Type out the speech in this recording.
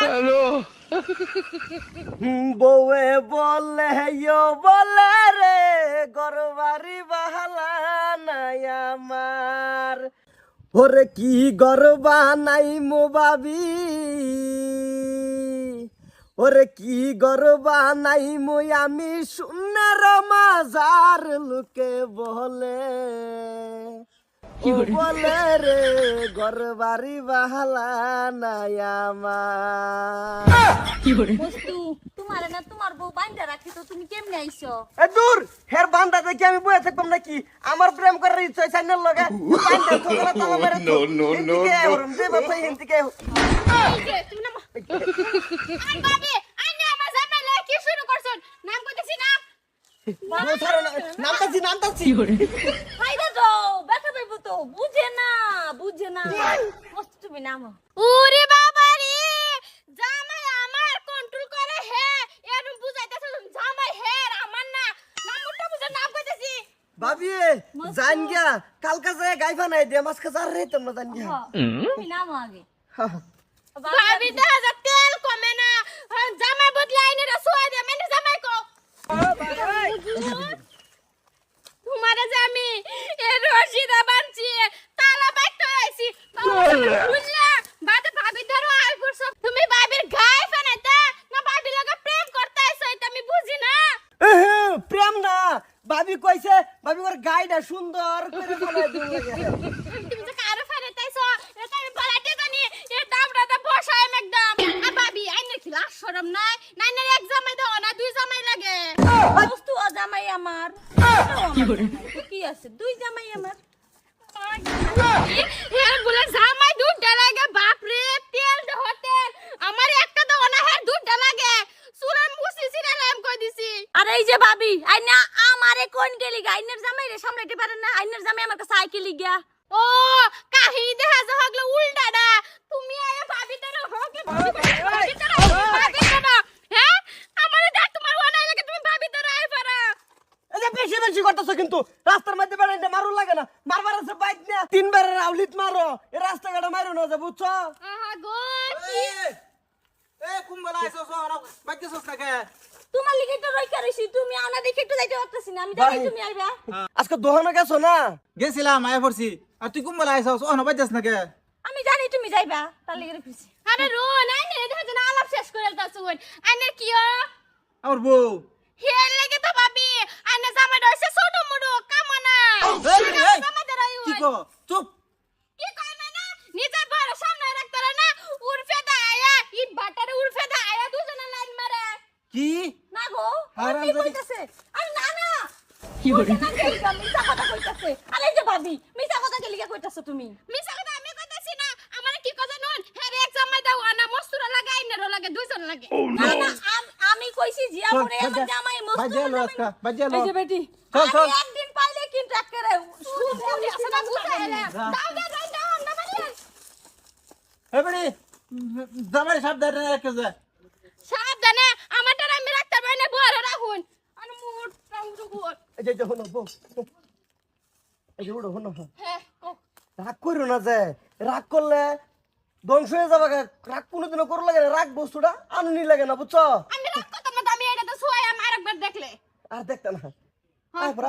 Hello বউয়ে বলে বলে রে গরবারি বাহালা নাই আমার ওরে কি গরবা নাই মো বাবি ওরে কি গরবা নাই মই আমি শূন্যের মাজার লোকে বলে ও বলে রে গরবারি বাহালা নাই আমার বস্তু তোমার না তোমার বউ বাইন্দা রাখি তো তুমি কেমনে আইছো? এ দূর হের বান্দা দেখি আমি বয়ে থাকতাম নাকি আমার প্রেম করার ইচ্ছা চাইনার লগে বান্দা তোরা তালা মেরে নো নো নো দে বাবা হিন্দিকে এই যে তুমি না আই বাবি আই না আমার জামাইলে কি শুরু করছন নাম কইতেছি না নামতাছি ফাইদা দাও বেটা দেব তো বুঝে না বস্তু তুমি নাম ওরে বাবা রে জামাই আমার কন্ট্রোল করে হে এরম বুঝাইতেছ জামাই হে আমার না নামটা বুঝে নাম কইতেছি ভাবি জান গিয়া কালকা যায় গাইফা নাই দে মাছ কাজার রে তোমরা জান গিয়া তুমি নাম আগে ভাবি দা যা তেল কমে না জামাই বদলে আইনে রসুয়া দে মানে জামাই কো তোমারে যে আমি এ রশিদা বানছি তালা বাইতে আইছি বুঝলা বাদে ভাবি ধরো আর করছ তুমি ভাবির গায়ে ফেনাইতা না ভাবি লাগা প্রেম করতে আইছো এটা আমি বুঝি না প্রেম না ভাবি কইছে ভাবি ওর গাইডা সুন্দর করে বানাই দিও তুমি যে কারে ফেনাইতাইছো এটা আমি বলাইতে জানি এ দামড়াটা বসায় একদম আর ভাবি আইনে কি লাশ শরম নাই নাই না এক জামাই দাও না দুই জামাই লাগে বস্তু ও জামাই আমার কি আছে দুই জামাই আমার হের বলে জামাই দুধটা লাগে বাপ রে তেল হতে আমার একটা দাও না হের দুধটা লাগে সুরাম মুসিছি না লাম কই দিছি আরে এই যে ভাবি আইনা আমারে কোন গেলি গাইনের জামাই রে সামলাইতে পারেন না আইনের জামাই আমার কাছে সাইকেল গিয়া ও কাহি দেখা যা হগলে উল্টাডা তুমি আয় ভাবি তোর হকে ভাবি তোর হ্যাঁ আমারে দেখ তোমার ওনাই লাগে তুমি ভাবি তোর আয় পারা এই বেশি করতেছ কিন্তু রাস্তার মধ্যে বেড়াইতে মারু লাগে না মারবার আছে বাইক না তিনবার আউলিত মারো এই রাস্তাঘাটে মারো না যে বুঝছো আহা গো এ কুম্বলা আইছো সোনা বাইতেছস নাকি তোমার লিগে তো রইকা রইছি তুমি আনা দেখে একটু যাইতে পারতাছি না আমি জানি তুমি আইবা আজকে দোকানে গেছো না গেছিলাম আয় পড়ছি আর তুই কুম্বলা আইছো সোনা বাইতেছ নাকি আমি জানি তুমি যাইবা তার লিগে রইছি আরে রো নাই নে দেখা জানা আলাপ শেষ করে তাছুন আইনের কিও আমার বউ হের লাগে তো ভাবি আইনে জামাই দইছে ছোট মুড়ো কামনা জামাই দরাই কি কো চুপ কি কয় না নিজের বড় সামনে রাখতে না উরফে দা আয়া ইট বাটারে উরফে দা আয়া দুজনে লাইন মারে কি না গো হারাম কি জানি। কইতাছে আরে না কি বলে মিছা কথা কইতাছে আরে এই যে ভাবি মিছা কথা কে লিগা কইতাছো তুমি মিছা কথা আমি কইতাছি না আমার কি কথা নন হ্যাঁ এক জামাই দাও আনা মস্তুরা লাগাই না লাগে দুইজন লাগে না না আমি কইছি জিয়া পরে আমার জামাই মস্তুরা বাজে লো আজকা বাজে লো এই যে বেটি চল চল একদিন পাইলে কিন্তু একেরে সুদ আছে না বুঝা হেলে দাও না বলে এ বড়ি জামাই সাবধানে রাখে যা সাবধানে আমারটা আমি রাখতে পারি না বড় রাখুন আর মুট টাউটো গোল এই যে হনো বউ এই যে উড়ো হনো হ্যাঁ ও রাগ করো না যে রাগ করলে ধ্বংস হয়ে যাবে রাগ কোনোদিনও করো লাগে না রাগ বস্তুটা আননি লাগে না বুঝছো আমি রাখ কথা মত আমি এটা তো শুয়াই আমার একবার দেখলে আর দেখতে না আয় পর